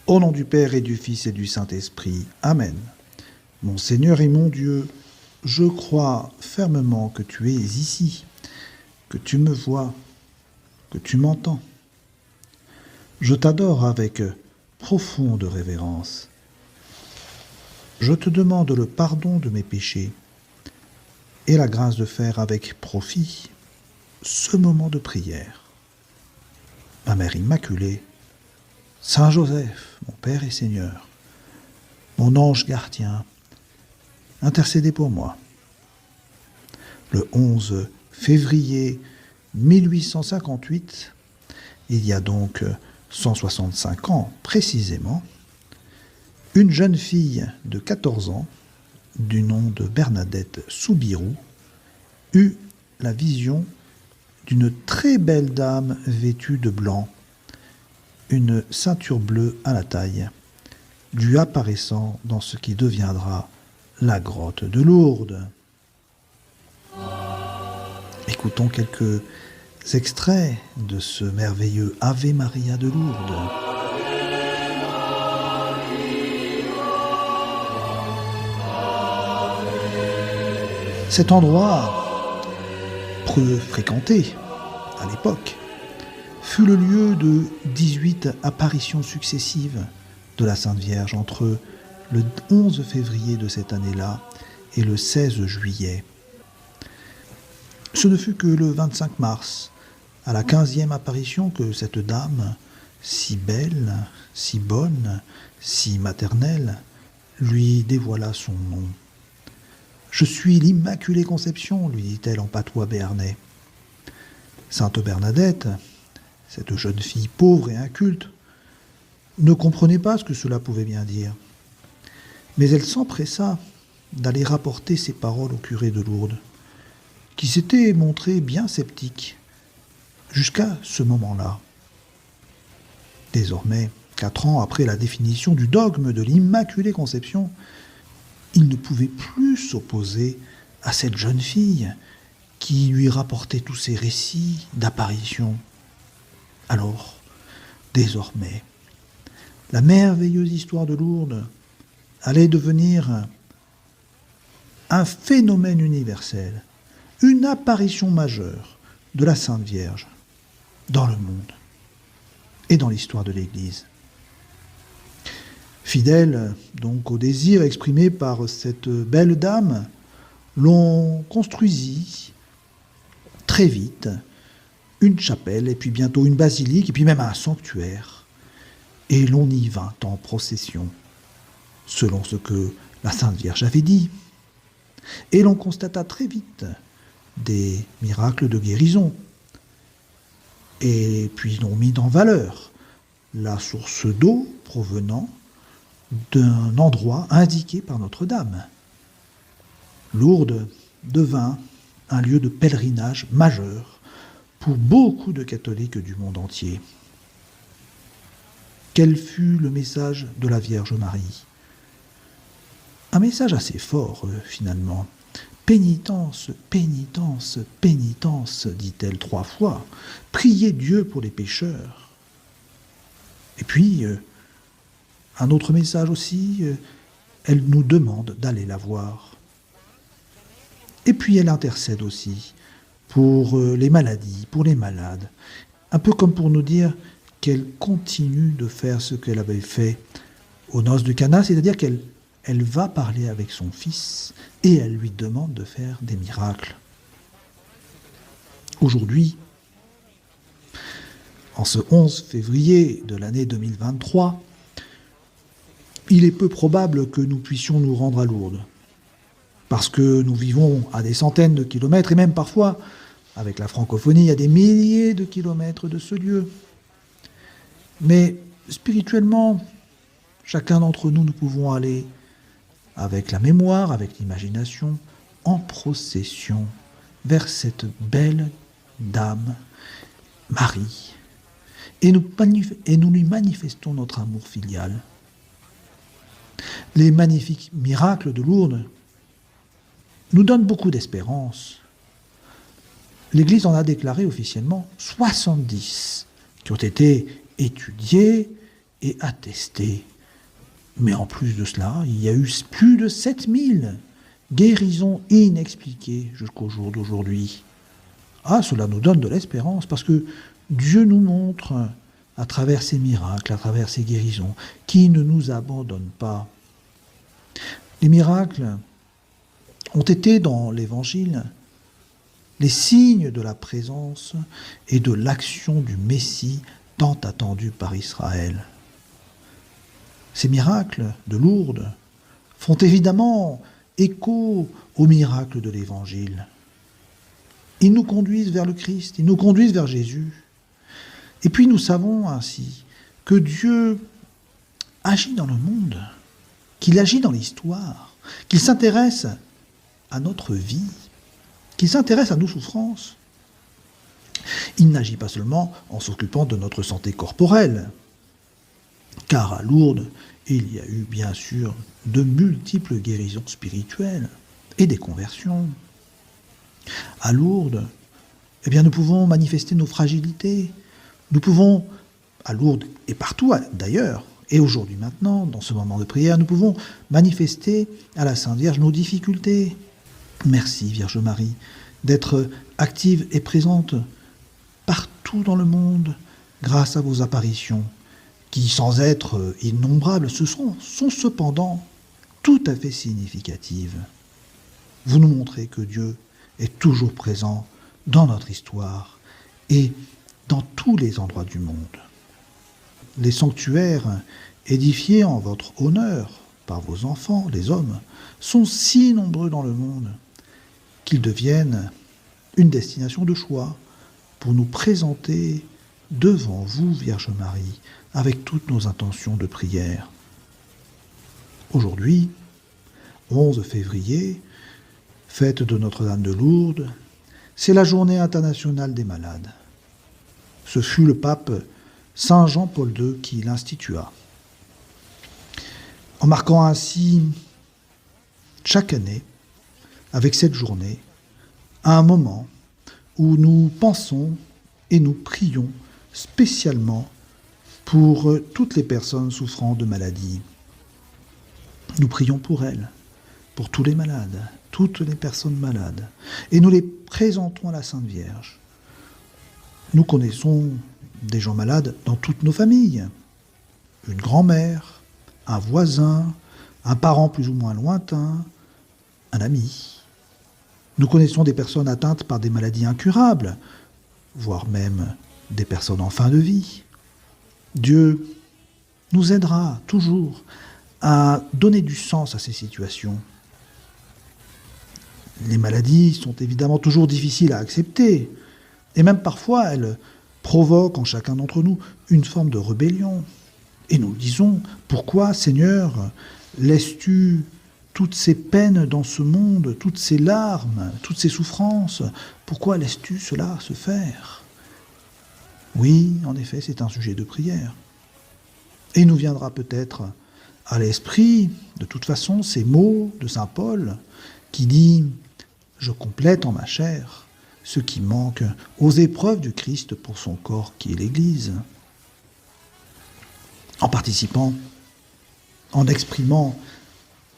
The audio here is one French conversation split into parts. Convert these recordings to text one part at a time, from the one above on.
Au nom du Père et du Fils et du Saint-Esprit. Amen. Mon Seigneur et mon Dieu, je crois fermement que tu es ici, que tu me vois, que tu m'entends. Je t'adore avec profonde révérence. Je te demande le pardon de mes péchés et la grâce de faire avec profit ce moment de prière. Ma Mère Immaculée, Saint Joseph, mon Père et Seigneur, mon ange gardien, intercédez pour moi. Le 11 février 1858, il y a donc 165 ans précisément, une jeune fille de 14 ans, du nom de Bernadette Soubirous, eut la vision d'une très belle dame vêtue de blanc, une ceinture bleue à la taille, lui apparaissant dans ce qui deviendra la grotte de Lourdes. Écoutons quelques extraits de ce merveilleux Ave Maria de Lourdes. Cet endroit, peu fréquenté à l'époque, fut le lieu de 18 apparitions successives de la Sainte Vierge entre le 11 février de cette année-là et le 16 juillet. Ce ne fut que le 25 mars, à la 15e apparition, que cette dame, si belle, si bonne, si maternelle, lui dévoila son nom. « Je suis l'Immaculée Conception », lui dit-elle en patois béarnais. Sainte Bernadette, cette jeune fille pauvre et inculte, ne comprenait pas ce que cela pouvait bien dire. Mais elle s'empressa d'aller rapporter ces paroles au curé de Lourdes, qui s'était montré bien sceptique jusqu'à ce moment-là. Désormais, 4 ans après la définition du dogme de l'Immaculée Conception, il ne pouvait plus s'opposer à cette jeune fille qui lui rapportait tous ces récits d'apparitions. Alors, désormais, la merveilleuse histoire de Lourdes allait devenir un phénomène universel, une apparition majeure de la Sainte Vierge dans le monde et dans l'histoire de l'Église. Fidèles donc au désir exprimé par cette belle dame, l'on construisit très vite une chapelle, et puis bientôt une basilique, et puis même un sanctuaire. Et l'on y vint en procession, selon ce que la Sainte Vierge avait dit. Et l'on constata très vite des miracles de guérison. Et puis l'on mit en valeur la source d'eau provenant d'un endroit indiqué par Notre-Dame. Lourdes devint un lieu de pèlerinage majeur pour beaucoup de catholiques du monde entier. Quel fut le message de la Vierge Marie ? Un message assez fort, finalement. « Pénitence, pénitence, pénitence », dit-elle 3 fois. « Priez Dieu pour les pécheurs. » Et puis, un autre message aussi, elle nous demande d'aller la voir. Et puis elle intercède aussi pour les maladies, pour les malades, un peu comme pour nous dire qu'elle continue de faire ce qu'elle avait fait aux noces de Cana, c'est-à-dire qu'elle va parler avec son fils et elle lui demande de faire des miracles. Aujourd'hui, en ce 11 février de l'année 2023, il est peu probable que nous puissions nous rendre à Lourdes, parce que nous vivons à des centaines de kilomètres, et même parfois, avec la francophonie, à des milliers de kilomètres de ce lieu. Mais spirituellement, chacun d'entre nous, nous pouvons aller avec la mémoire, avec l'imagination, en procession vers cette belle dame, Marie, et nous lui manifestons notre amour filial. Les magnifiques miracles de Lourdes nous donnent beaucoup d'espérance. L'Église en a déclaré officiellement 70 qui ont été étudiés et attesté. Mais en plus de cela, il y a eu plus de 7000 guérisons inexpliquées jusqu'au jour d'aujourd'hui. Ah, cela nous donne de l'espérance, parce que Dieu nous montre, à travers ses miracles, à travers ses guérisons, qu'il ne nous abandonne pas. Les miracles ont été dans l'Évangile les signes de la présence et de l'action du Messie tant attendu par Israël. Ces miracles de Lourdes font évidemment écho aux miracles de l'Évangile. Ils nous conduisent vers le Christ, ils nous conduisent vers Jésus. Et puis nous savons ainsi que Dieu agit dans le monde, qu'il agit dans l'histoire, qu'il s'intéresse à notre vie, qu'il s'intéresse à nos souffrances. Il n'agit pas seulement en s'occupant de notre santé corporelle, car à Lourdes, il y a eu bien sûr de multiples guérisons spirituelles et des conversions. À Lourdes, eh bien, nous pouvons manifester nos fragilités. Nous pouvons, à Lourdes et partout d'ailleurs, et aujourd'hui maintenant, dans ce moment de prière, nous pouvons manifester à la Sainte Vierge nos difficultés. Merci Vierge Marie d'être active et présente partout dans le monde grâce à vos apparitions, qui, sans être innombrables, sont cependant tout à fait significatives. Vous nous montrez que Dieu est toujours présent dans notre histoire et dans tous les endroits du monde. Les sanctuaires édifiés en votre honneur par vos enfants, les hommes, sont si nombreux dans le monde qu'ils deviennent une destination de choix pour nous présenter devant vous, Vierge Marie, avec toutes nos intentions de prière. Aujourd'hui, 11 février, fête de Notre-Dame de Lourdes, c'est la journée internationale des malades. Ce fut le pape Saint Jean-Paul II qui l'institua, en marquant ainsi chaque année, avec cette journée, un moment où nous pensons et nous prions spécialement pour toutes les personnes souffrant de maladies. Nous prions pour elles, pour tous les malades, toutes les personnes malades, et nous les présentons à la Sainte Vierge. Nous connaissons des gens malades dans toutes nos familles. Une grand-mère, un voisin, un parent plus ou moins lointain, un ami. Nous connaissons des personnes atteintes par des maladies incurables, voire même des personnes en fin de vie. Dieu nous aidera toujours à donner du sens à ces situations. Les maladies sont évidemment toujours difficiles à accepter, et même parfois elles provoquent en chacun d'entre nous une forme de rébellion. Et nous disons, pourquoi, Seigneur, laisses-tu toutes ces peines dans ce monde, toutes ces larmes, toutes ces souffrances, pourquoi laisses-tu cela se faire ? Oui, en effet, c'est un sujet de prière. Et il nous viendra peut-être à l'esprit, de toute façon, ces mots de saint Paul qui dit « Je complète en ma chair ce qui manque aux épreuves du Christ pour son corps qui est l'Église ». En participant, en exprimant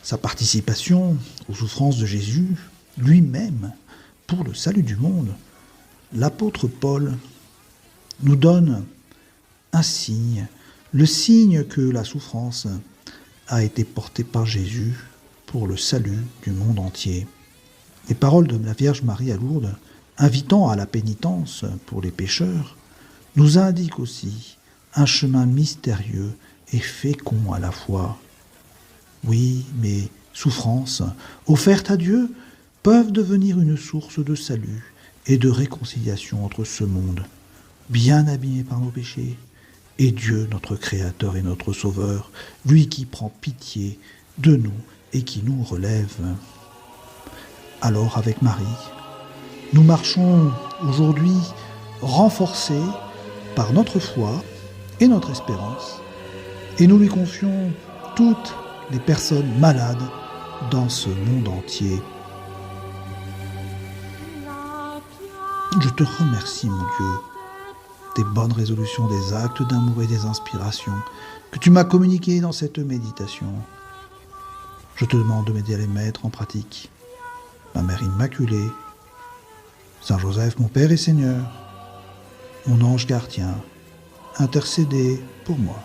sa participation aux souffrances de Jésus, lui-même, pour le salut du monde, l'apôtre Paul nous donne un signe, le signe que la souffrance a été portée par Jésus pour le salut du monde entier. Les paroles de la Vierge Marie à Lourdes, invitant à la pénitence pour les pécheurs, nous indiquent aussi un chemin mystérieux et fécond à la fois. Oui, mes souffrances, offertes à Dieu, peuvent devenir une source de salut et de réconciliation entre ce monde, bien abîmé par nos péchés, et Dieu, notre Créateur et notre Sauveur, lui qui prend pitié de nous et qui nous relève. Alors, avec Marie, nous marchons aujourd'hui renforcés par notre foi et notre espérance, et nous lui confions toutes les personnes malades dans ce monde entier. Je te remercie, mon Dieu, des bonnes résolutions, des actes d'amour et des inspirations que tu m'as communiquées dans cette méditation. Je te demande de m'aider à les mettre en pratique. Ma Mère Immaculée, Saint Joseph, mon Père et Seigneur, mon ange gardien, intercédez pour moi.